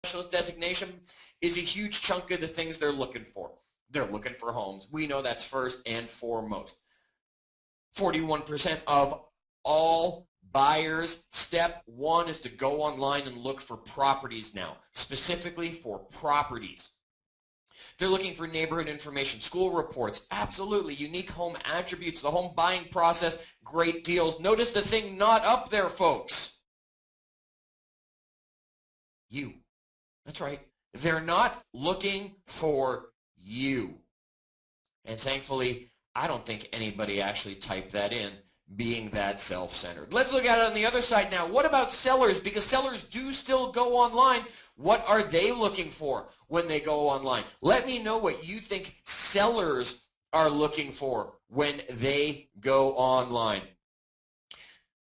specialist designation is a huge chunk of the things they're looking for. They're looking for homes. We know that's first and foremost. 41% of all buyers, step one is to go online and look for properties now, specifically for properties. They're looking for neighborhood information, school reports, absolutely, unique home attributes, the home buying process, great deals. Notice the thing not up there, folks. You. That's right. They're not looking for you. And thankfully, I don't think anybody actually typed that in, being that self-centered. Let's look at it on the other side now. What about sellers? Because sellers do still go online. What are they looking for when they go online? Let me know what you think sellers are looking for when they go online.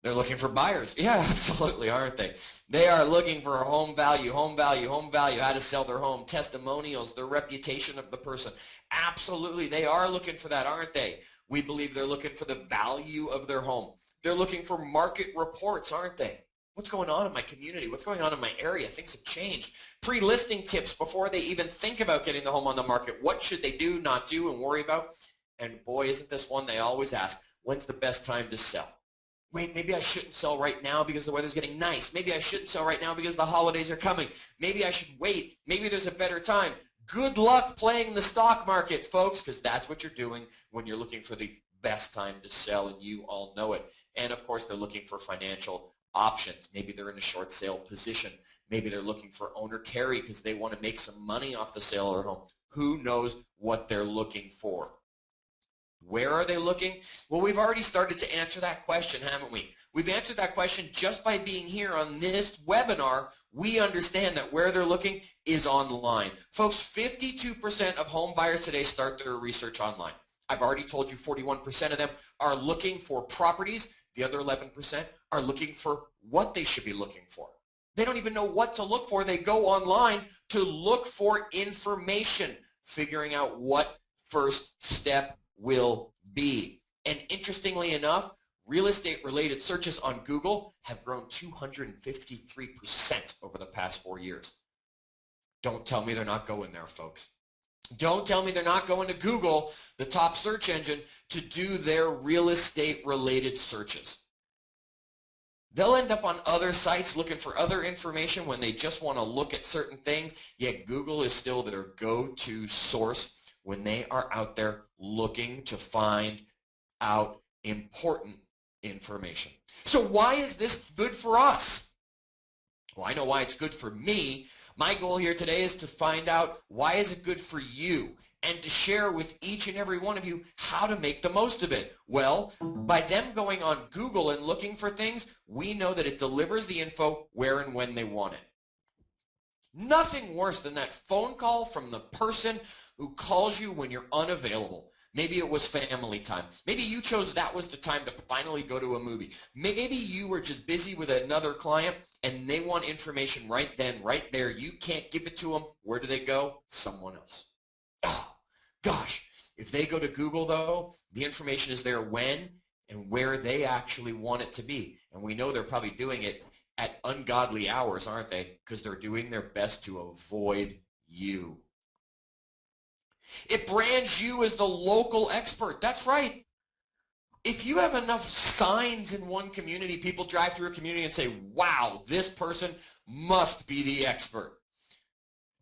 They're looking for buyers. Yeah, absolutely, aren't they? They are looking for home value, home value, home value, how to sell their home, testimonials, the reputation of the person. Absolutely, they are looking for that, aren't they? We believe they're looking for the value of their home. They're looking for market reports, aren't they? What's going on in my community? What's going on in my area? Things have changed. Pre-listing tips before they even think about getting the home on the market. What should they do, not do, and worry about? And boy, isn't this one they always ask, when's the best time to sell? Wait, maybe I shouldn't sell right now because the weather's getting nice. Maybe I shouldn't sell right now because the holidays are coming. Maybe I should wait. Maybe there's a better time. Good luck playing the stock market, folks, because that's what you're doing when you're looking for the best time to sell, and you all know it. And, of course, they're looking for financial options. Maybe they're in a short sale position. Maybe they're looking for owner carry because they want to make some money off the sale of their home. Who knows what they're looking for? Where are they looking? Well, we've already started to answer that question, haven't we? We've answered that question just by being here on this webinar. We understand that where they're looking is online. Folks, 52% of home buyers today start their research online. I've already told you 41% of them are looking for properties. The other 11% are looking for what they should be looking for. They don't even know what to look for. They go online to look for information, figuring out what first step will be. And interestingly enough, real estate related searches on Google have grown 253% over the past 4 years. Don't tell me they're not going there, folks. Don't tell me they're not going to Google, the top search engine, to do their real estate related searches. They'll end up on other sites looking for other information when they just want to look at certain things, yet Google is still their go-to source when they are out there looking to find out important information. So why is this good for us? Well, I know why it's good for me. My goal here today is to find out why is it good for you and to share with each and every one of you how to make the most of it. Well, by them going on Google and looking for things, we know that it delivers the info where and when they want it. Nothing worse than that phone call from the person who calls you when you're unavailable. Maybe it was family time. Maybe you chose that was the time to finally go to a movie. Maybe you were just busy with another client and they want information right then, right there. You can't give it to them. Where do they go? Someone else. Oh, gosh. If they go to Google, though, the information is there when and where they actually want it to be. And we know they're probably doing it at ungodly hours, aren't they? Because they're doing their best to avoid you. It brands you as the local expert. That's right. If you have enough signs in one community, people drive through a community and say, wow, this person must be the expert.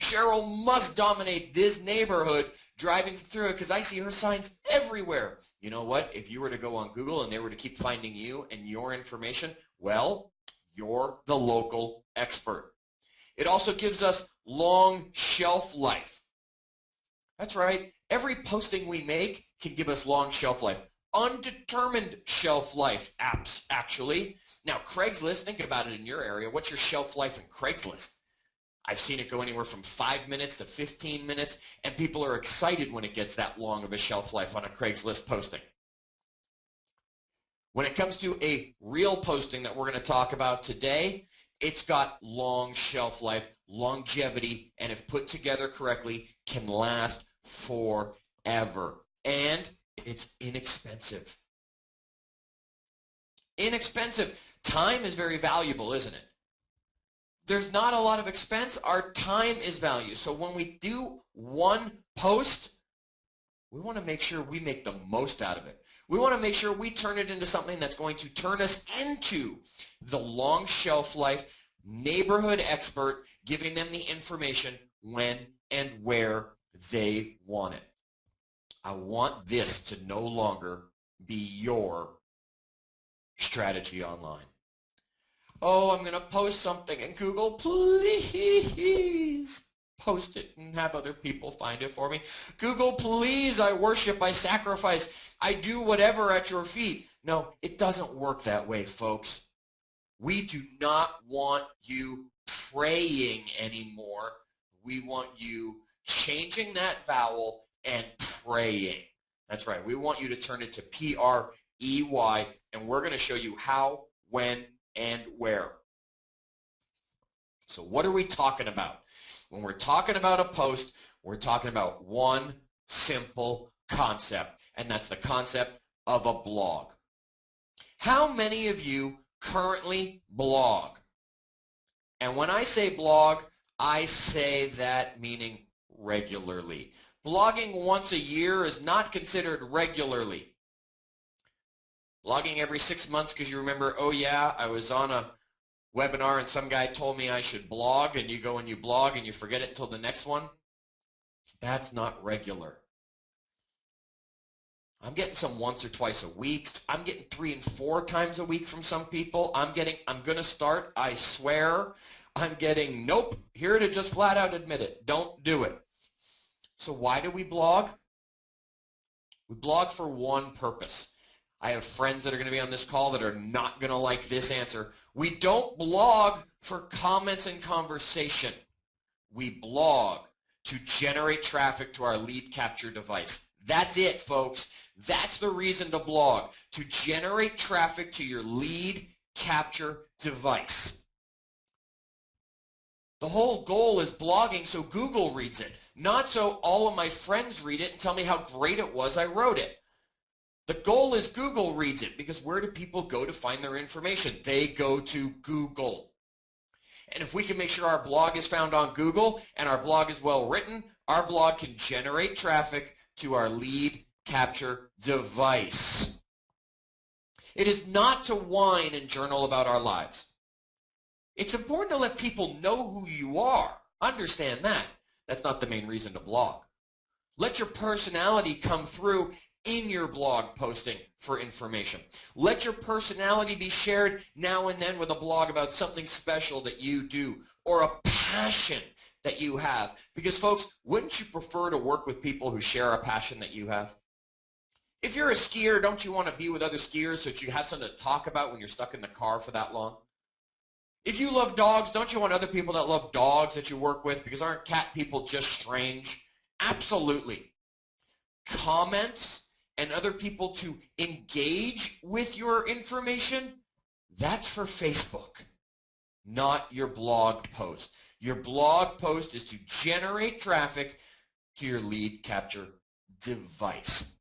Cheryl must dominate this neighborhood driving through it because I see her signs everywhere. You know what? If you were to go on Google and they were to keep finding you and your information, well, you're the local expert. It also gives us long shelf life. That's right. Every posting we make can give us long shelf life. Undetermined shelf life apps, actually. Now, Craigslist, think about it in your area. What's your shelf life in Craigslist? I've seen it go anywhere from 5 minutes to 15 minutes, and people are excited when it gets that long of a shelf life on a Craigslist posting. When it comes to a real posting that we're going to talk about today, it's got long shelf life, longevity, and if put together correctly, can last forever. And it's inexpensive. Inexpensive. Time is very valuable, isn't it? there's not a lot of expense. Our time is value. So when we do one post, we want to make sure we make the most out of it. We want to make sure we turn it into something that's going to turn us into the long shelf life neighborhood expert, giving them the information when and where they want it. I want this to no longer be your strategy online. Oh, I'm going to post something in Google. Please post it and have other people find it for me. Google, please, I worship, I sacrifice, I do whatever at your feet. No, it doesn't work that way, folks. We do not want you praying anymore. We want you changing that vowel and praying. That's right. We want you to turn it to P-R-E-Y, and we're going to show you how, when, and where. So what are we talking about? When we're talking about a post, we're talking about one simple concept, and that's the concept of a blog. How many of you currently blog? And when I say blog, I say that meaning regularly. Blogging once a year is not considered regularly. Blogging every 6 months because you remember, oh yeah, I was on a webinar and some guy told me I should blog, and you go and you blog and you forget it until the next one. That's not regular. I'm getting some once or twice a week. I'm getting 3 and 4 times a week from some people. I'm going to start, I swear. I'm getting, nope, here to just flat out admit it. Don't do it. So why do we blog? We blog for one purpose. I have friends that are going to be on this call that are not going to like this answer. We don't blog for comments and conversation. We blog to generate traffic to our lead capture device. That's it, folks. That's the reason to blog, to generate traffic to your lead capture device. The whole goal is blogging so Google reads it, not so all of my friends read it and tell me how great it was I wrote it. The goal is Google reads it, because where do people go to find their information? They go to Google. And if we can make sure our blog is found on Google and our blog is well written, our blog can generate traffic to our lead capture device. It is not to whine and journal about our lives. It's important to let people know who you are. Understand that. That's not the main reason to blog. Let your personality come through in your blog posting for information. Let your personality be shared now and then with a blog about something special that you do or a passion that you have. Because folks, wouldn't you prefer to work with people who share a passion that you have? If you're a skier, don't you want to be with other skiers so that you have something to talk about when you're stuck in the car for that long? If you love dogs, don't you want other people that love dogs that you work with? Because aren't cat people just strange? Absolutely. Comments and other people to engage with your information, that's for Facebook, not your blog post. Your blog post is to generate traffic to your lead capture device.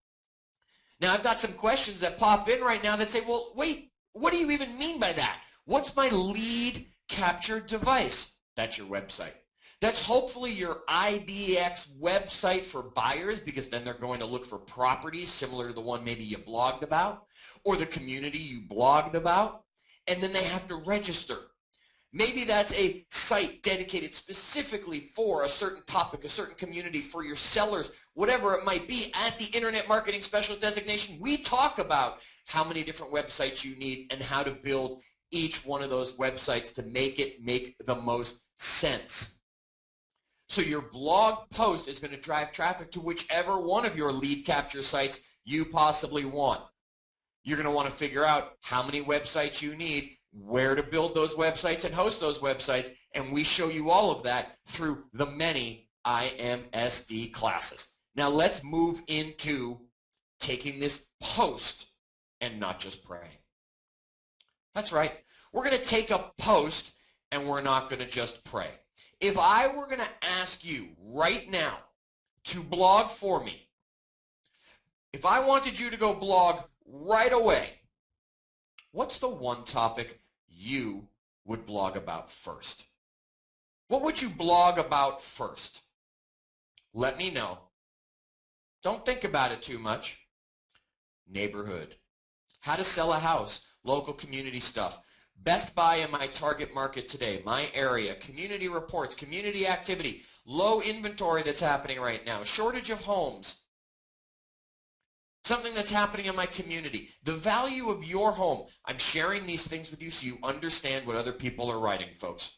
Now, I've got some questions that pop in right now that say, well, wait, what do you even mean by that? What's my lead capture device? That's your website. That's hopefully your IDX website for buyers, because then they're going to look for properties similar to the one maybe you blogged about or the community you blogged about, and then they have to register. Maybe that's a site dedicated specifically for a certain topic, a certain community, for your sellers, whatever it might be. At the Internet Marketing Specialist designation, we talk about how many different websites you need and how to build each one of those websites to make it make the most sense. So your blog post is going to drive traffic to whichever one of your lead capture sites you possibly want. You're going to want to figure out how many websites you need, where to build those websites and host those websites, and we show you all of that through the many IMSD classes. Now let's move into taking this post and not just praying. That's right. We're going to take a post and we're not going to just pray. If I were going to ask you right now to blog for me, if I wanted you to go blog right away, what's the one topic you would blog about first? What would you blog about first? Let me know. Don't think about it too much. Neighborhood. How to sell a house. Local community stuff. Best buy in my target market today. My area. Community reports. Community activity. Low inventory that's happening right now. Shortage of homes. Something that's happening in my community. The value of your home. I'm sharing these things with you so you understand what other people are writing, folks.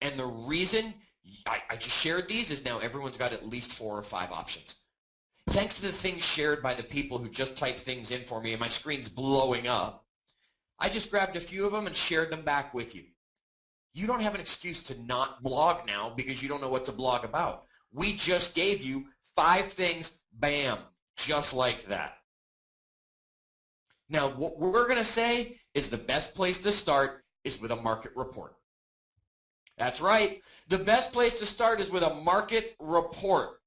And the reason I just shared these is now everyone's got at least 4 or 5 options. Thanks to the things shared by the people who just typed things in for me and my screen's blowing up, I just grabbed a few of them and shared them back with you. You don't have an excuse to not blog now because you don't know what to blog about. We just gave you 5 things, bam, just like that. Now, what we're going to say is the best place to start is with a market report. That's right. The best place to start is with a market report.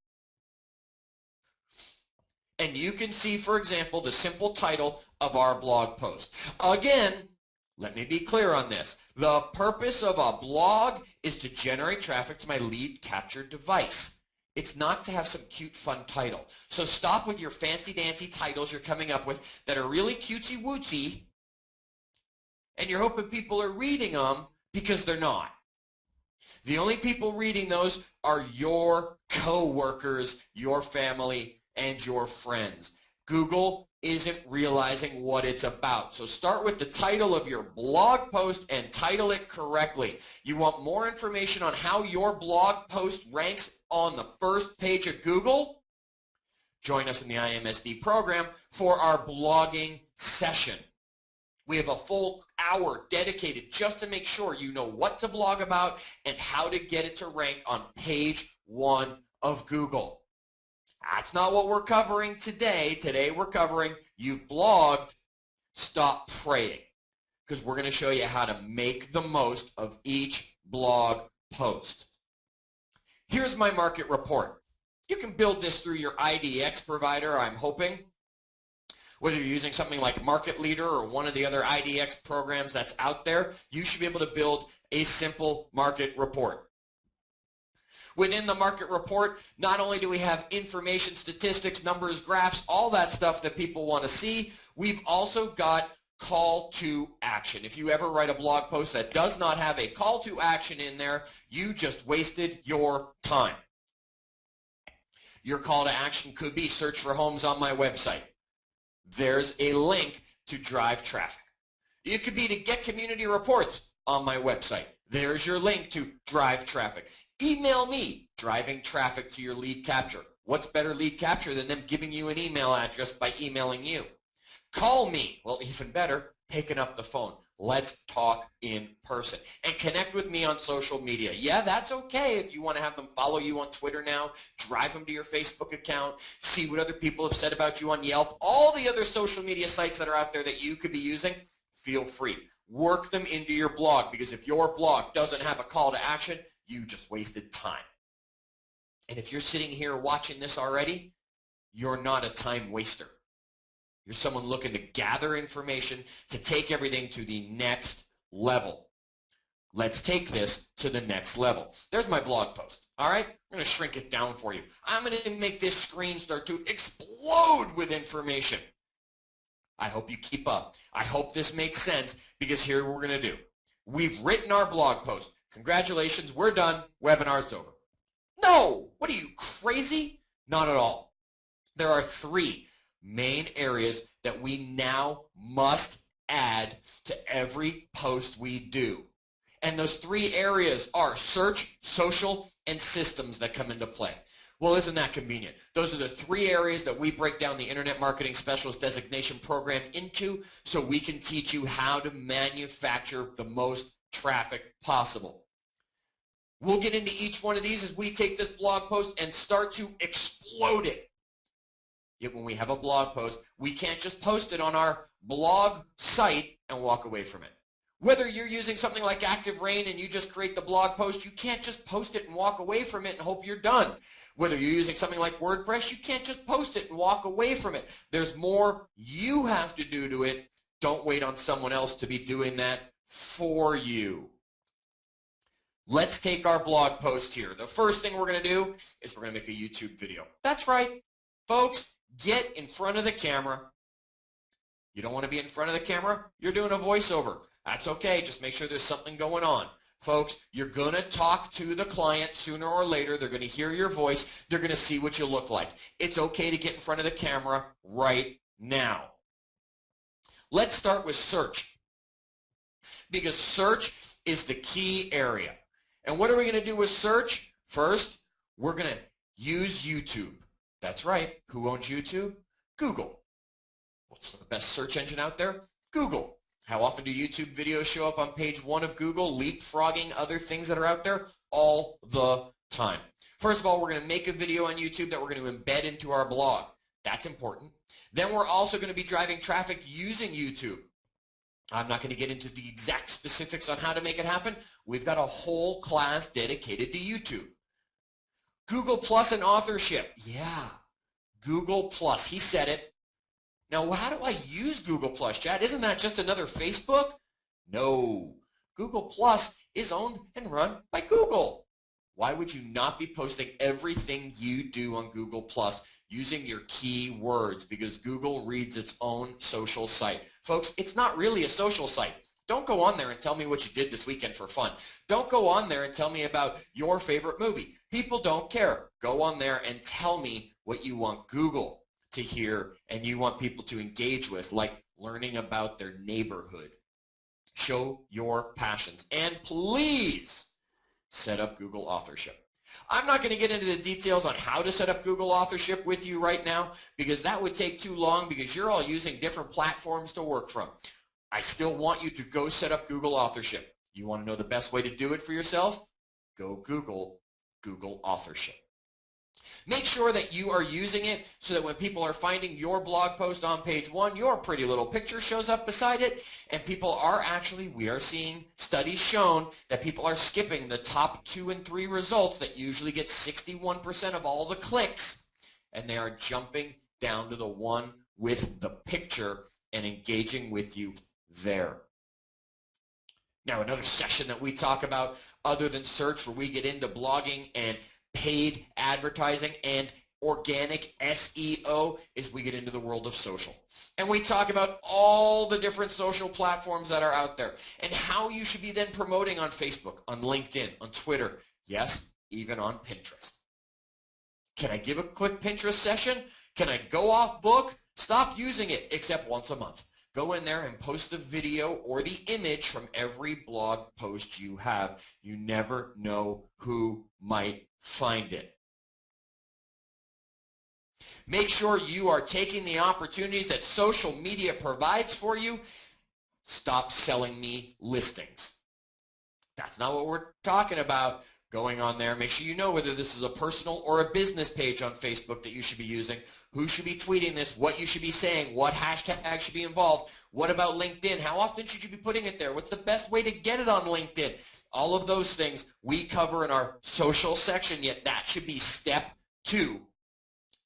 And you can see, for example, the simple title of our blog post. Again, let me be clear on this. The purpose of a blog is to generate traffic to my lead capture device. It's not to have some cute, fun title. So stop with your fancy-dancy titles you're coming up with that are really cutesy-wootsy, and you're hoping people are reading them because they're not. The only people reading those are your co-workers, your family, and your friends. Google isn't realizing what it's about. So start with the title of your blog post and title it correctly. You want more information on how your blog post ranks on the first page of Google? Join us in the IMSD program for our blogging session. We have a full hour dedicated just to make sure you know what to blog about and how to get it to rank on page 1 of Google. That's not what we're covering today. Today we're covering you've blogged, stop praying, because we're going to show you how to make the most of each blog post. Here's my market report. You can build this through your IDX provider, I'm hoping. Whether you're using something like Market Leader or one of the other IDX programs that's out there, you should be able to build a simple market report. Within the market report, not only do we have information, statistics, numbers, graphs, all that stuff that people want to see, we've also got call to action. If you ever write a blog post that does not have a call to action in there, you just wasted your time. Your call to action could be search for homes on my website. There's a link to drive traffic. It could be to get community reports on my website. There's your link to drive traffic. Email me, driving traffic to your lead capture. What's better lead capture than them giving you an email address by emailing you? Call me. Well, even better, picking up the phone. Let's talk in person. And connect with me on social media. Yeah, that's okay if you want to have them follow you on Twitter now, drive them to your Facebook account, see what other people have said about you on Yelp, all the other social media sites that are out there that you could be using, feel free. Work them into your blog, because if your blog doesn't have a call to action, you just wasted time. And if you're sitting here watching this already, you're not a time waster. You're someone looking to gather information to take everything to the next level. Let's take this to the next level. There's my blog post. All right? I'm going to shrink it down for you. I'm going to make this screen start to explode with information. I hope you keep up. I hope this makes sense, because here's what we're going to do. We've written our blog post. Congratulations, we're done. Webinar's over. No! What are you, crazy? Not at all. There are 3 main areas that we now must add to every post we do. And those 3 areas are search, social, and systems that come into play. Well, isn't that convenient? Those are the 3 areas that we break down the Internet Marketing Specialist Designation Program into, so we can teach you how to manufacture the most traffic possible. We'll get into each one of these as we take this blog post and start to explode it. Yet when we have a blog post, we can't just post it on our blog site and walk away from it. Whether you're using something like Active Rain and you just create the blog post, you can't just post it and walk away from it and hope you're done. Whether you're using something like WordPress, you can't just post it and walk away from it. There's more you have to do to it. Don't wait on someone else to be doing that for you. Let's take our blog post here. The first thing we're going to do is we're going to make a YouTube video. That's right. Folks, get in front of the camera. You don't want to be in front of the camera? You're doing a voiceover. That's okay. Just make sure there's something going on. Folks, you're going to talk to the client sooner or later. They're going to hear your voice. They're going to see what you look like. It's okay to get in front of the camera right now. Let's start with search, because search is the key area. And what are we going to do with search? First, we're going to use YouTube. That's right. Who owns YouTube? Google. What's the best search engine out there? Google. How often do YouTube videos show up on page 1 of Google, leapfrogging other things that are out there? All the time. First of all, we're going to make a video on YouTube that we're going to embed into our blog. That's important. Then we're also going to be driving traffic using YouTube. I'm not going to get into the exact specifics on how to make it happen. We've got a whole class dedicated to YouTube. Google Plus and authorship. Yeah, Google Plus. He said it. Now, how do I use Google Plus, Chad? Isn't that just another Facebook? No. Google Plus is owned and run by Google. Why would you not be posting everything you do on Google Plus using your keywords? Because Google reads its own social site. Folks, it's not really a social site. Don't go on there and tell me what you did this weekend for fun. Don't go on there and tell me about your favorite movie. People don't care. Go on there and tell me what you want Google to hear and you want people to engage with, like learning about their neighborhood. Show your passions. And please set up Google authorship. I'm not going to get into the details on how to set up Google authorship with you right now, because that would take too long, because you're all using different platforms to work from. I still want you to go set up Google authorship. You want to know the best way to do it for yourself? Go Google authorship. Make sure that you are using it so that when people are finding your blog post on page 1, your pretty little picture shows up beside it, and people are actually, we are seeing studies shown that people are skipping the top 2 and 3 results that usually get 61% of all the clicks, and they are jumping down to the one with the picture and engaging with you there. Now, another session that we talk about other than search, where we get into blogging and paid advertising and organic SEO, is we get into the world of social. And we talk about all the different social platforms that are out there and how you should be then promoting on Facebook, on LinkedIn, on Twitter, yes, even on Pinterest. Can I give a quick Pinterest session? Can I go off book? Stop using it except once a month. Go in there and post the video or the image from every blog post you have. You never know who might find it. Make sure you are taking the opportunities that social media provides for you. Stop selling me listings. That's not what we're talking about. Going on there, make sure you know whether this is a personal or a business page on Facebook that you should be using, who should be tweeting this, what you should be saying, what hashtag should be involved, what about LinkedIn, how often should you be putting it there, what's the best way to get it on LinkedIn. All of those things we cover in our social section, yet that should be step 2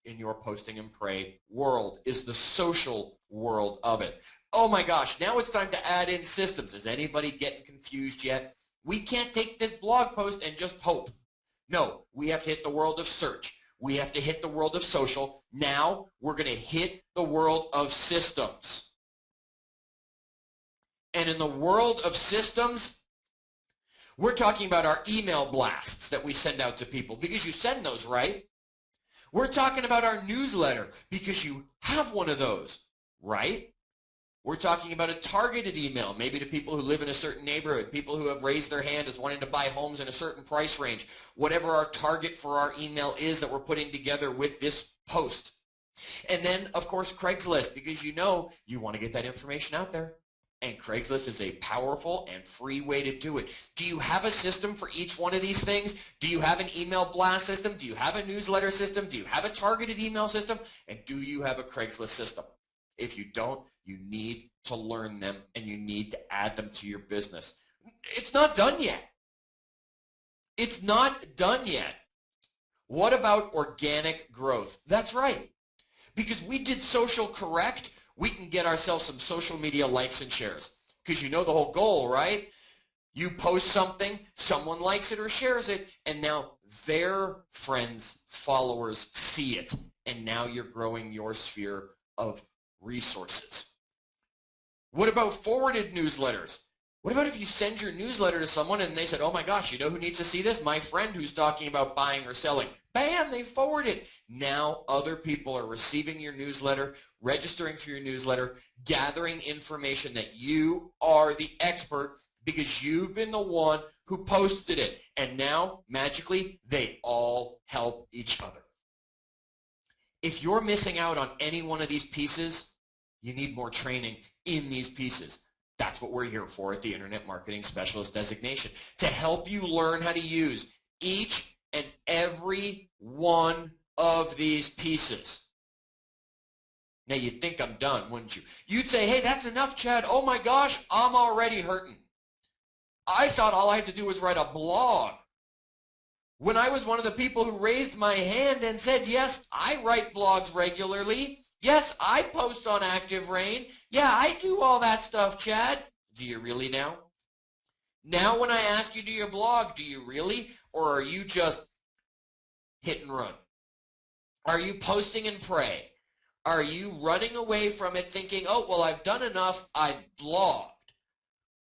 in your posting and pray world, is the social world of it. Oh my gosh, now it's time to add in systems. Is anybody getting confused yet? We can't take this blog post and just hope. No, we have to hit the world of search. We have to hit the world of social. Now we're going to hit the world of systems. And in the world of systems, we're talking about our email blasts that we send out to people, because you send those, right? We're talking about our newsletter because you have one of those, right? We're talking about a targeted email, maybe to people who live in a certain neighborhood, people who have raised their hand as wanting to buy homes in a certain price range, whatever our target for our email is that we're putting together with this post. And then, of course, Craigslist, because you know you want to get that information out there. And Craigslist is a powerful and free way to do it. Do you have a system for each one of these things? Do you have an email blast system? Do you have a newsletter system? Do you have a targeted email system? And do you have a Craigslist system? If you don't, you need to learn them and you need to add them to your business. It's not done yet. It's not done yet. What about organic growth? That's right. Because we did social correct, we can get ourselves some social media likes and shares. Because you know the whole goal, right? You post something, someone likes it or shares it, and now their friends, followers see it, and now you're growing your sphere of resources. What about forwarded newsletters? What about if you send your newsletter to someone and they said, oh my gosh, you know who needs to see this? My friend who's talking about buying or selling. Bam, they forward it. Now other people are receiving your newsletter, registering for your newsletter, gathering information that you are the expert because you've been the one who posted it. And now, magically, they all help each other. If you're missing out on any one of these pieces, you need more training in these pieces. That's what we're here for at the Internet Marketing Specialist designation, to help you learn how to use each and every one of these pieces. Now, you'd think I'm done, wouldn't you? You'd say, hey, that's enough, Chad. Oh my gosh, I'm already hurting. I thought all I had to do was write a blog. When I was one of the people who raised my hand and said, yes, I write blogs regularly. Yes, I post on Active Rain. Yeah, I do all that stuff, Chad. Do you really now? Now when I ask you to do your blog, do you really? Or are you just hit and run? Are you posting and pray? Are you running away from it thinking, oh, well, I've done enough, I've blogged?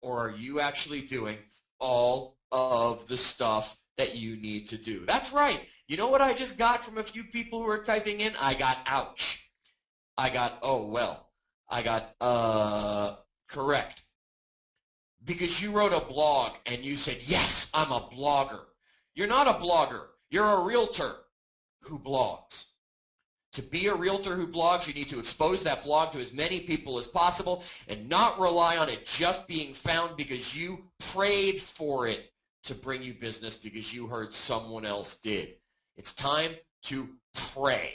Or are you actually doing all of the stuff that you need to do? That's right. You know what I just got from a few people who are typing in? I got ouch. I got, oh, well. I got, correct. Because you wrote a blog and you said, yes, I'm a blogger. You're not a blogger. You're a realtor who blogs. To be a realtor who blogs, you need to expose that blog to as many people as possible and not rely on it just being found because you prayed for it to bring you business because you heard someone else did. It's time to pray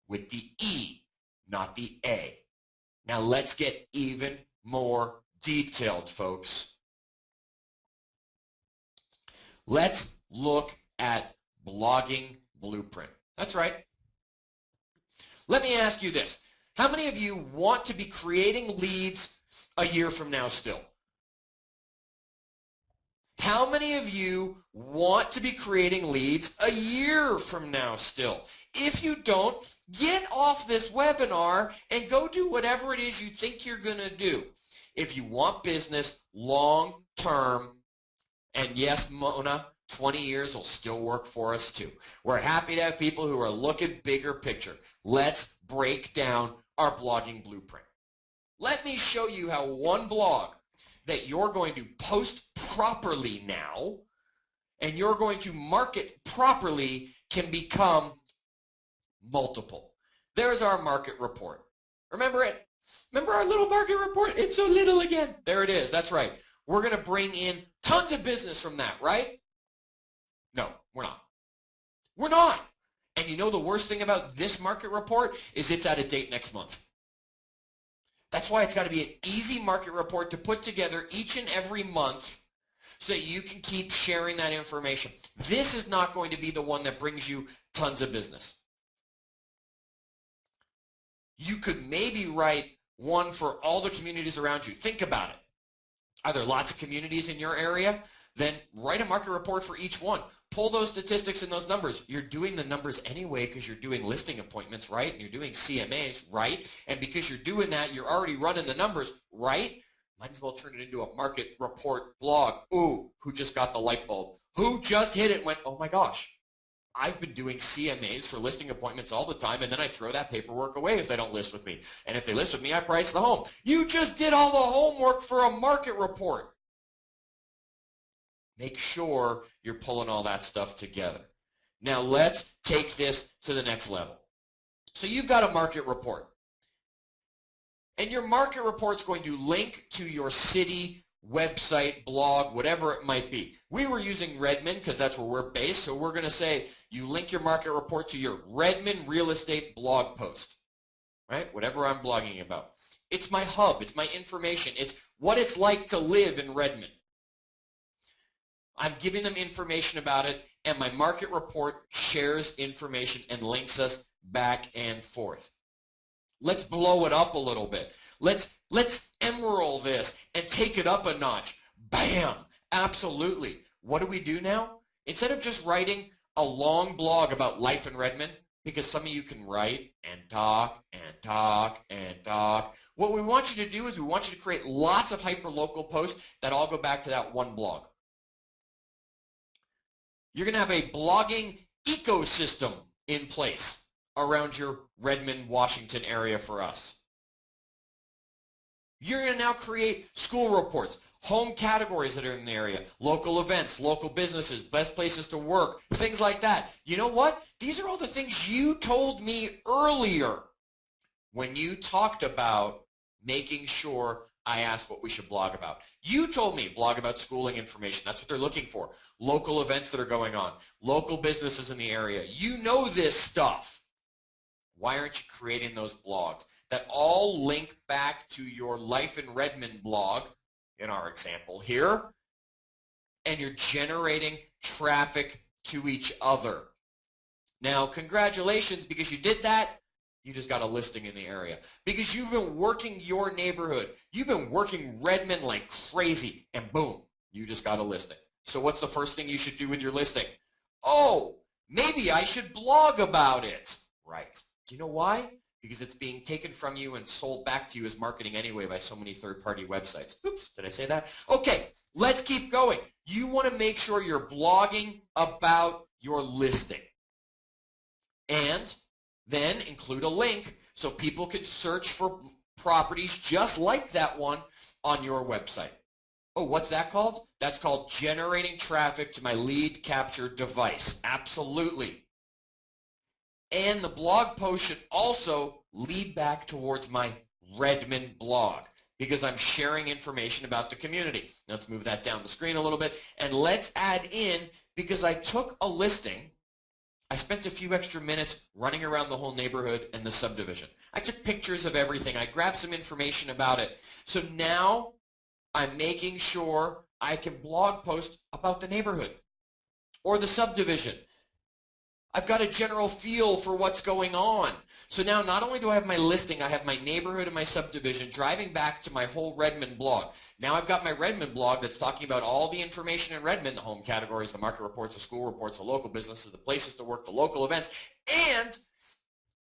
with the E, not the A. Now let's get even more detailed, folks. Let's look at blogging blueprint. That's right. Let me ask you this. How many of you want to be creating leads a year from now still? How many of you want to be creating leads a year from now still? If you don't, get off this webinar and go do whatever it is you think you're going to do. If you want business long term, and yes, Mona, 20 years will still work for us too. We're happy to have people who are looking bigger picture. Let's break down our blogging blueprint. Let me show you how one blog that you're going to post properly now and you're going to market properly can become multiple. There's our market report. Remember it? Remember our little market report? It's so little again. There it is. That's right. We're going to bring in tons of business from that, right? No, we're not. We're not. And you know the worst thing about this market report is it's out of date next month. That's why it's got to be an easy market report to put together each and every month so that you can keep sharing that information. This is not going to be the one that brings you tons of business. You could maybe write one for all the communities around you. Think about it. Are there lots of communities in your area? Then write a market report for each one. Pull those statistics and those numbers. You're doing the numbers anyway because you're doing listing appointments, right? And you're doing CMAs, right? And because you're doing that, you're already running the numbers, right? Might as well turn it into a market report blog. Ooh, who just got the light bulb? Who just hit it and went, oh my gosh, I've been doing CMAs for listing appointments all the time, and then I throw that paperwork away if they don't list with me. And if they list with me, I price the home. You just did all the homework for a market report. Make sure you're pulling all that stuff together. Now let's take this to the next level. So you've got a market report. And your market report's going to link to your city, website, blog, whatever it might be. We were using Redmond because that's where we're based, so we're going to say you link your market report to your Redmond real estate blog post, right? Whatever I'm blogging about. It's my hub. It's my information. It's what it's like to live in Redmond. I'm giving them information about it, and my market report shares information and links us back and forth. Let's blow it up a little bit. Let's emerald this and take it up a notch. Bam! Absolutely. What do we do now? Instead of just writing a long blog about life in Redmond, because some of you can write and talk and talk and talk, what we want you to do is we want you to create lots of hyperlocal posts that all go back to that one blog. You're going to have a blogging ecosystem in place around your Redmond, Washington area for us. You're going to now create school reports, home categories that are in the area, local events, local businesses, best places to work, things like that. You know what? These are all the things you told me earlier when you talked about making sure I asked what we should blog about. You told me blog about schooling information. That's what they're looking for. Local events that are going on, local businesses in the area. You know this stuff. Why aren't you creating those blogs that all link back to your Life in Redmond blog, in our example here, and you're generating traffic to each other? Now, congratulations, because you did that. You just got a listing in the area because you've been working your neighborhood. You've been working Redmond like crazy, and boom, you just got a listing. So what's the first thing you should do with your listing? Oh, maybe I should blog about it. Right. Do you know why? Because it's being taken from you and sold back to you as marketing anyway by so many third-party websites. Oops, did I say that? Okay, let's keep going. You want to make sure you're blogging about your listing. And then include a link so people can search for properties just like that one on your website. Oh, what's that called? That's called generating traffic to my lead capture device. Absolutely. And the blog post should also lead back towards my Redmond blog because I'm sharing information about the community. Now let's move that down the screen a little bit and let's add in, because I took a listing, I spent a few extra minutes running around the whole neighborhood and the subdivision. I took pictures of everything. I grabbed some information about it. So now I'm making sure I can blog post about the neighborhood or the subdivision. I've got a general feel for what's going on. So now not only do I have my listing, I have my neighborhood and my subdivision driving back to my whole Redmond blog. Now I've got my Redmond blog that's talking about all the information in Redmond, the home categories, the market reports, the school reports, the local businesses, the places to work, the local events, and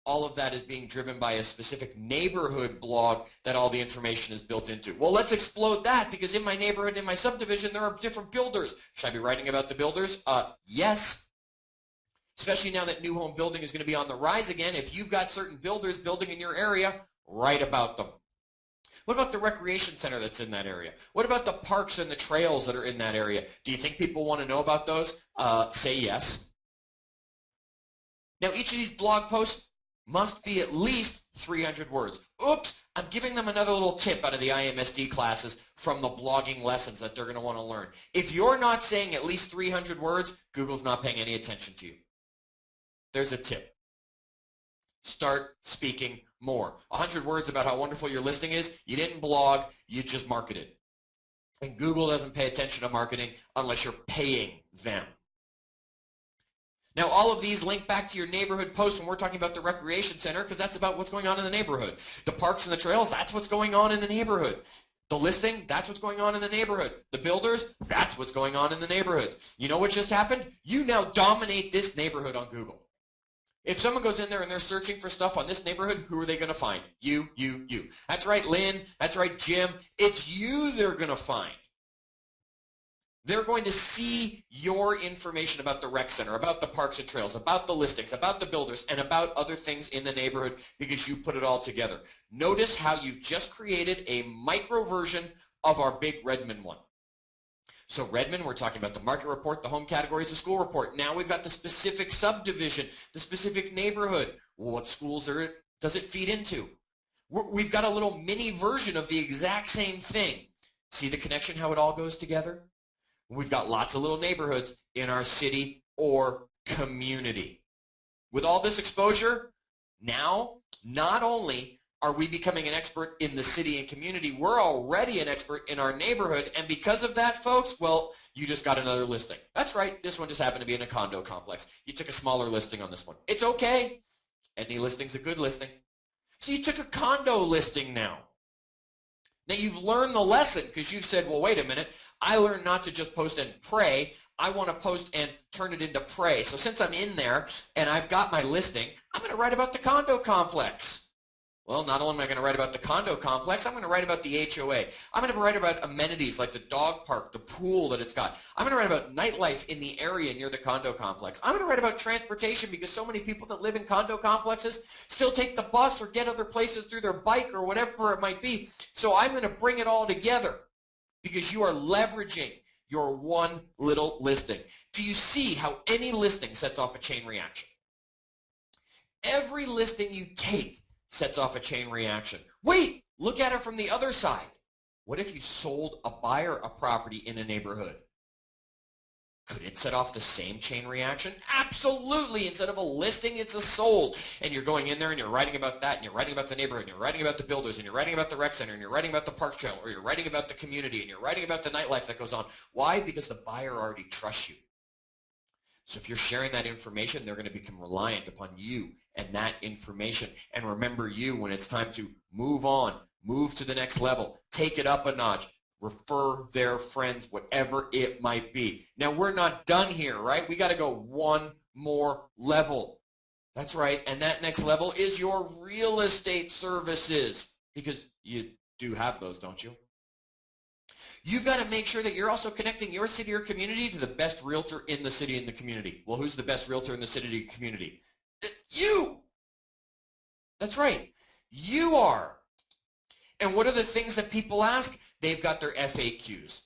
all of that is being driven by a specific neighborhood blog that all the information is built into. Well, let's explode that, because in my neighborhood, in my subdivision, there are different builders. Should I be writing about the builders? Yes. Especially now that new home building is going to be on the rise again. If you've got certain builders building in your area, write about them. What about the recreation center that's in that area? What about the parks and the trails that are in that area? Do you think people want to know about those? Say yes. Now, each of these blog posts must be at least 300 words. Oops, I'm giving them another little tip out of the IMSD classes from the blogging lessons that they're going to want to learn. If you're not saying at least 300 words, Google's not paying any attention to you. There's a tip. Start speaking more. 100 words about how wonderful your listing is. You didn't blog, you just marketed. And Google doesn't pay attention to marketing unless you're paying them. Now, all of these link back to your neighborhood posts when we're talking about the recreation center, because that's about what's going on in the neighborhood. The parks and the trails, that's what's going on in the neighborhood. The listing, that's what's going on in the neighborhood. The builders, that's what's going on in the neighborhood. You know what just happened? You now dominate this neighborhood on Google. If someone goes in there and they're searching for stuff on this neighborhood, who are they going to find? You. That's right, Lynn. That's right, Jim. It's you they're going to find. They're going to see your information about the rec center, about the parks and trails, about the listings, about the builders, and about other things in the neighborhood because you put it all together. Notice how you've just created a micro version of our big Redmond one. So Redmond, we're talking about the market report, the home categories, the school report. Now we've got the specific subdivision, the specific neighborhood. Well, what schools does it feed into? We've got a little mini version of the exact same thing. See the connection, how it all goes together? We've got lots of little neighborhoods in our city or community. With all this exposure, now not only are we becoming an expert in the city and community, we're already an expert in our neighborhood, and because of that, folks, well, you just got another listing. That's right, this one just happened to be in a condo complex. You took a smaller listing on this one. It's okay. Any listing's a good listing. So you took a condo listing now. Now you've learned the lesson because you've said, well, wait a minute, I learned not to just post and pray. I want to post and turn it into pray. So since I'm in there and I've got my listing, I'm going to write about the condo complex. Well, not only am I going to write about the condo complex, I'm going to write about the HOA. I'm going to write about amenities like the dog park, the pool that it's got. I'm going to write about nightlife in the area near the condo complex. I'm going to write about transportation because so many people that live in condo complexes still take the bus or get other places through their bike or whatever it might be. So I'm going to bring it all together because you are leveraging your one little listing. Do you see how any listing sets off a chain reaction? Every listing you take sets off a chain reaction. Wait, look at it from the other side. What if you sold a buyer a property in a neighborhood? Could it set off the same chain reaction? Absolutely. Instead of a listing, it's a sold. And you're going in there and you're writing about that, and you're writing about the neighborhood, and you're writing about the builders, and you're writing about the rec center, and you're writing about the park trail, or you're writing about the community, and you're writing about the nightlife that goes on. Why? Because the buyer already trusts you. So if you're sharing that information, they're going to become reliant upon you and that information. And remember you when it's time to move on, move to the next level, take it up a notch, refer their friends, whatever it might be. Now, we're not done here, right? We got to go one more level. That's right. And that next level is your real estate services, because you do have those, don't you? You've got to make sure that you're also connecting your city or community to the best realtor in the city and the community. Well, who's the best realtor in the city and community? You. That's right. You are. And what are the things that people ask? They've got their FAQs.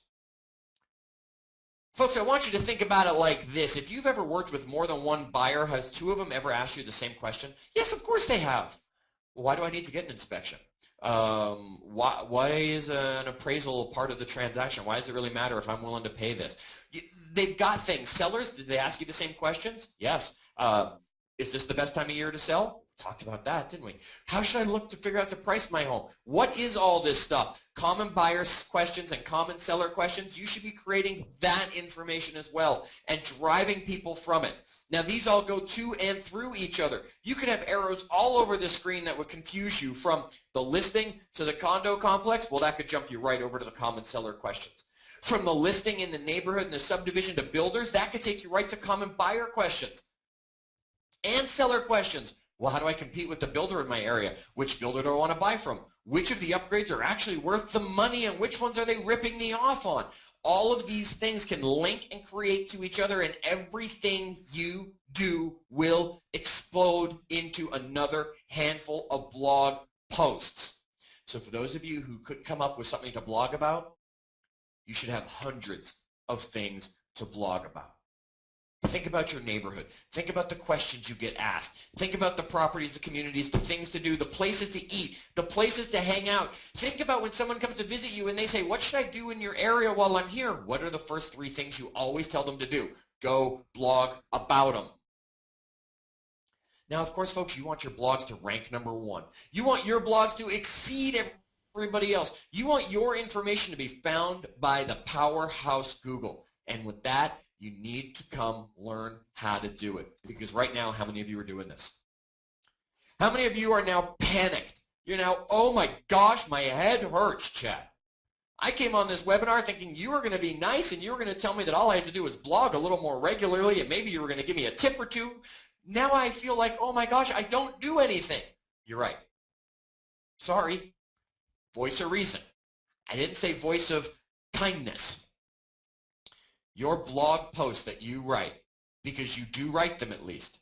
Folks, I want you to think about it like this. If you've ever worked with more than one buyer, has two of them ever asked you the same question? Yes, of course they have. Well, why do I need to get an inspection? Why is an appraisal part of the transaction? Why does it really matter if I'm willing to pay this? They've got things. Sellers, did they ask you the same questions? Yes. Is this the best time of year to sell? Talked about that, didn't we? How should I look to figure out the price of my home? What is all this stuff? Common buyer questions and common seller questions. You should be creating that information as well and driving people from it. Now, these all go to and through each other. You could have arrows all over the screen that would confuse you from the listing to the condo complex. Well, that could jump you right over to the common seller questions. From the listing in the neighborhood and the subdivision to builders, that could take you right to common buyer questions and seller questions. Well, how do I compete with the builder in my area? Which builder do I want to buy from? Which of the upgrades are actually worth the money and which ones are they ripping me off on? All of these things can link and create to each other, and everything you do will explode into another handful of blog posts. So for those of you who couldn't come up with something to blog about, you should have hundreds of things to blog about. Think about your neighborhood. Think about the questions you get asked. Think about the properties, the communities, the things to do, the places to eat, the places to hang out. Think about when someone comes to visit you and they say, what should I do in your area while I'm here? What are the first three things you always tell them to do? Go blog about them. Now, of course, folks, you want your blogs to rank #1. You want your blogs to exceed everybody else. You want your information to be found by the powerhouse Google. And with that, you need to come learn how to do it. Because right now, how many of you are doing this? How many of you are now panicked? You're now, oh my gosh, my head hurts, Chad. I came on this webinar thinking you were going to be nice and you were going to tell me that all I had to do was blog a little more regularly and maybe you were going to give me a tip or two. Now I feel like, oh my gosh, I don't do anything. You're right. Sorry. Voice of reason. I didn't say voice of kindness. Your blog posts that you write, because you do write them at least,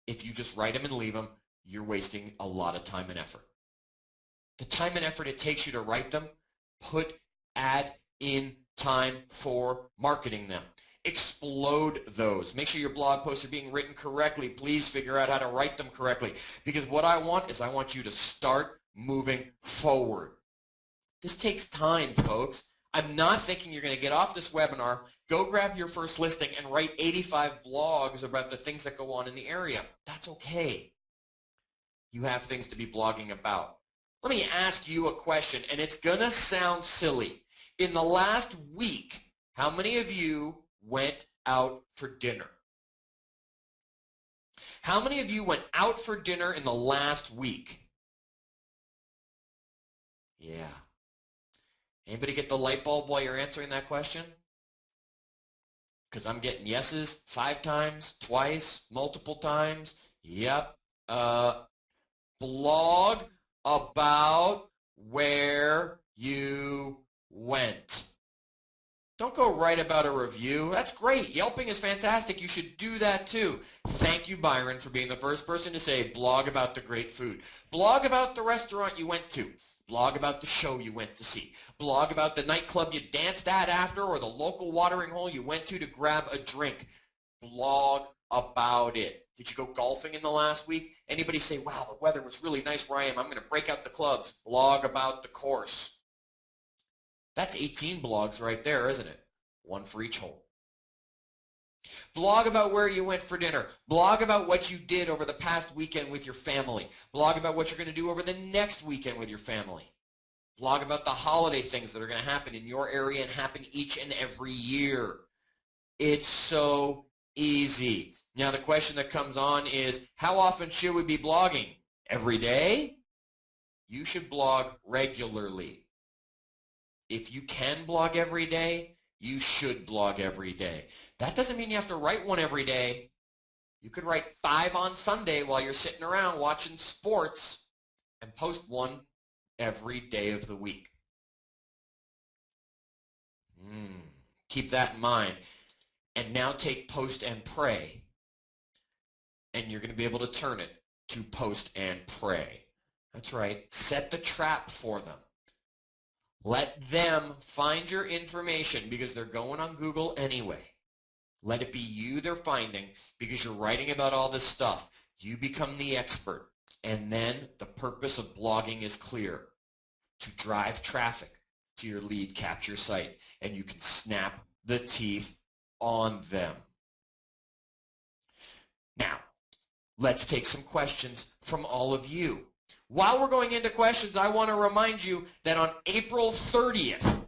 if you just write them and leave them, you're wasting a lot of time and effort. The time and effort it takes you to write them, add in time for marketing them. Explode those. Make sure your blog posts are being written correctly. Please figure out how to write them correctly. Because what I want is I want you to start moving forward. This takes time, folks. I'm not thinking you're going to get off this webinar, go grab your first listing, and write 85 blogs about the things that go on in the area. That's okay. You have things to be blogging about. Let me ask you a question, and it's going to sound silly. In the last week, how many of you went out for dinner? How many of you went out for dinner in the last week? Yeah. Anybody get the light bulb while you're answering that question? Because I'm getting yeses 5 times, twice, multiple times. Yep. Blog about where you went. Don't go write about a review. That's great. Yelping is fantastic. You should do that too. Thank you, Byron, for being the first person to say blog about the great food. Blog about the restaurant you went to. Blog about the show you went to see. Blog about the nightclub you danced at after or the local watering hole you went to grab a drink. Blog about it. Did you go golfing in the last week? Anybody say, wow, the weather was really nice where I am. I'm going to break out the clubs. Blog about the course. That's 18 blogs right there, isn't it? One for each hole. Blog about where you went for dinner. Blog about what you did over the past weekend with your family. Blog about what you're going to do over the next weekend with your family. Blog about the holiday things that are going to happen in your area and happen each and every year. It's so easy. Now the question that comes on is, how often should we be blogging? Every day? You should blog regularly. If you can blog every day, you should blog every day. That doesn't mean you have to write one every day. You could write 5 on Sunday while you're sitting around watching sports and post one every day of the week. Keep that in mind. And now take post and pray, and you're going to be able to turn it to post and pray. That's right. Set the trap for them. Let them find your information because they're going on Google anyway. Let it be you they're finding because you're writing about all this stuff. You become the expert. And then the purpose of blogging is clear: to drive traffic to your lead capture site. And you can snap the teeth on them. Now, let's take some questions from all of you. While we're going into questions, I want to remind you that on April 30th,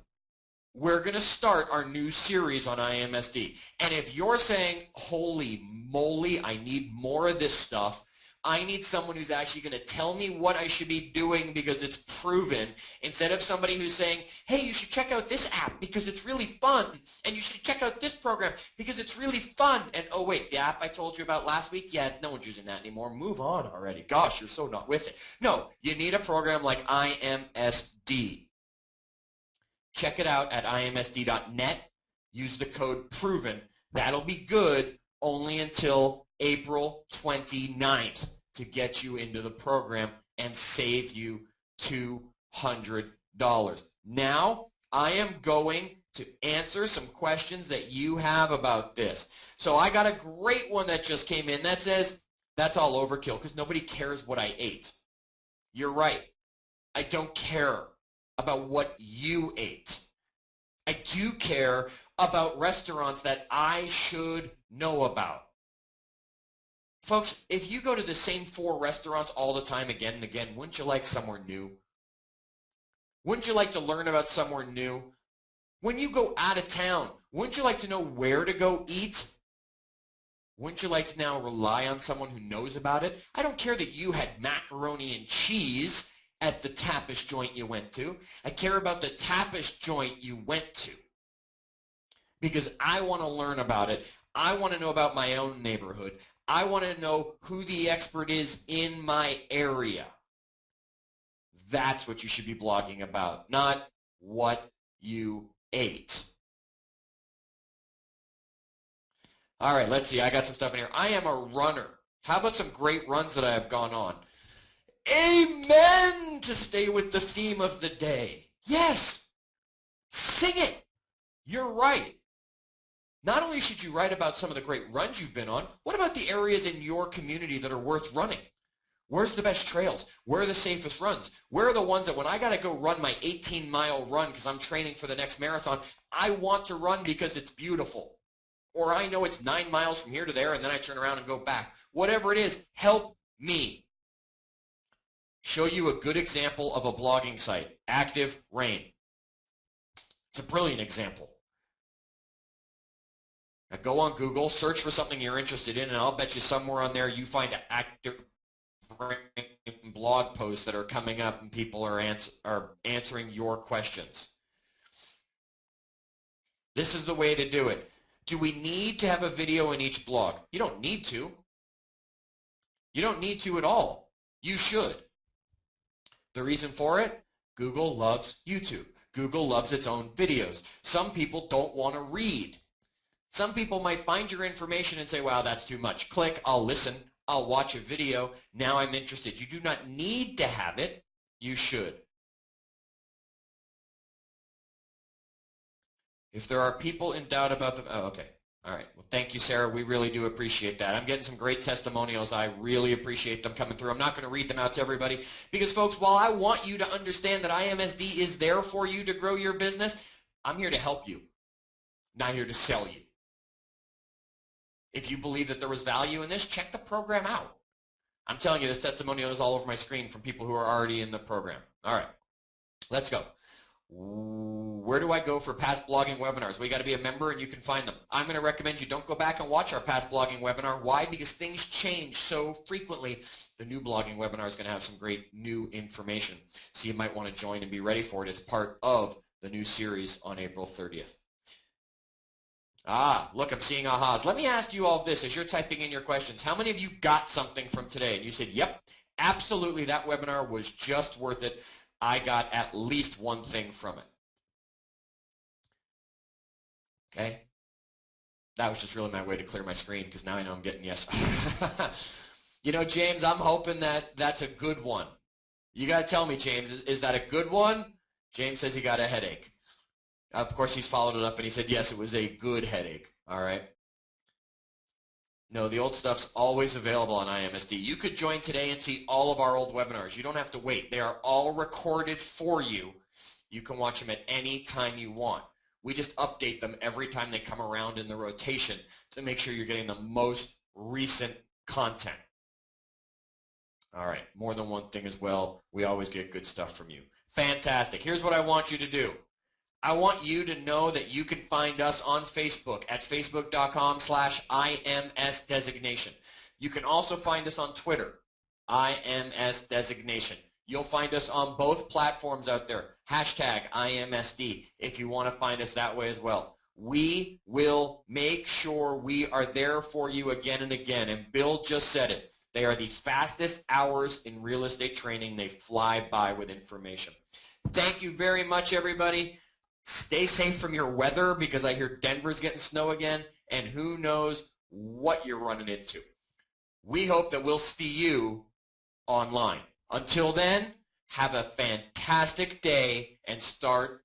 we're going to start our new series on IMSD. And if you're saying, holy moly, I need more of this stuff, I need someone who's actually going to tell me what I should be doing because it's proven, instead of somebody who's saying, hey, you should check out this app because it's really fun, and you should check out this program because it's really fun. And oh wait, the app I told you about last week, yeah, no one's using that anymore. Move on already. Gosh, you're so not with it. No, you need a program like IMSD. Check it out at imsd.net. Use the code PROVEN. That'll be good only until April 29th to get you into the program and save you $200. Now, I am going to answer some questions that you have about this. So I got a great one that just came in that says, that's all overkill because nobody cares what I ate. You're right. I don't care about what you ate. I do care about restaurants that I should know about. Folks, if you go to the same 4 restaurants all the time again and again, wouldn't you like somewhere new? Wouldn't you like to learn about somewhere new? When you go out of town, wouldn't you like to know where to go eat? Wouldn't you like to now rely on someone who knows about it? I don't care that you had macaroni and cheese at the tapas joint you went to. I care about the tapas joint you went to because I want to learn about it. I want to know about my own neighborhood. I want to know who the expert is in my area. That's what you should be blogging about, not what you ate. All right, let's see. I got some stuff in here. I am a runner. How about some great runs that I have gone on? Amen, to stay with the theme of the day. Yes, sing it. You're right. Not only should you write about some of the great runs you've been on, what about the areas in your community that are worth running? Where's the best trails? Where are the safest runs? Where are the ones that when I got to go run my 18-mile run because I'm training for the next marathon, I want to run because it's beautiful? Or I know it's 9 miles from here to there and then I turn around and go back. Whatever it is, help me. Show you a good example of a blogging site, Active Rain. It's a brilliant example. Now go on Google, search for something you're interested in, and I'll bet you somewhere on there you find Active Rain blog posts that are coming up and people are answering your questions. This is the way to do it. Do we need to have a video in each blog? You don't need to. You don't need to at all. You should. The reason for it? Google loves YouTube. Google loves its own videos. Some people don't want to read. Some people might find your information and say, wow, that's too much. Click, I'll listen, I'll watch a video. Now I'm interested. You do not need to have it. You should. If there are people in doubt about the, oh, okay. All right. Well, thank you, Sarah. We really do appreciate that. I'm getting some great testimonials. I really appreciate them coming through. I'm not going to read them out to everybody because, folks, while I want you to understand that IMSD is there for you to grow your business, I'm here to help you, not here to sell you. If you believe that there was value in this, check the program out. I'm telling you, this testimonial is all over my screen from people who are already in the program. All right. Let's go. Where do I go for past blogging webinars? We got to be a member and you can find them. I'm going to recommend you don't go back and watch our past blogging webinar. Why? Because things change so frequently. The new blogging webinar is going to have some great new information. So you might want to join and be ready for it. It's part of the new series on April 30th. Ah, look, I'm seeing ahas. Let me ask you all this as you're typing in your questions. How many of you got something from today? And you said, yep, absolutely, that webinar was just worth it. I got at least one thing from it. Okay? That was just really my way to clear my screen because now I know I'm getting yes. You know, James, I'm hoping that that's a good one. You got to tell me, James, is that a good one? James says he got a headache. Of course, he's followed it up and he said, yes, it was a good headache. All right. No, the old stuff's always available on IMSD. You could join today and see all of our old webinars. You don't have to wait. They are all recorded for you. You can watch them at any time you want. We just update them every time they come around in the rotation to make sure you're getting the most recent content. All right, more than one thing as well. We always get good stuff from you. Fantastic. Here's what I want you to do. I want you to know that you can find us on Facebook at facebook.com/IMS designation. You can also find us on Twitter, IMS designation. You'll find us on both platforms out there, hashtag IMSD, if you want to find us that way as well. We will make sure we are there for you again and again. And Bill just said it. They are the fastest hours in real estate training. They fly by with information. Thank you very much, everybody. Stay safe from your weather because I hear Denver's getting snow again, and who knows what you're running into. We hope that we'll see you online. Until then, have a fantastic day and start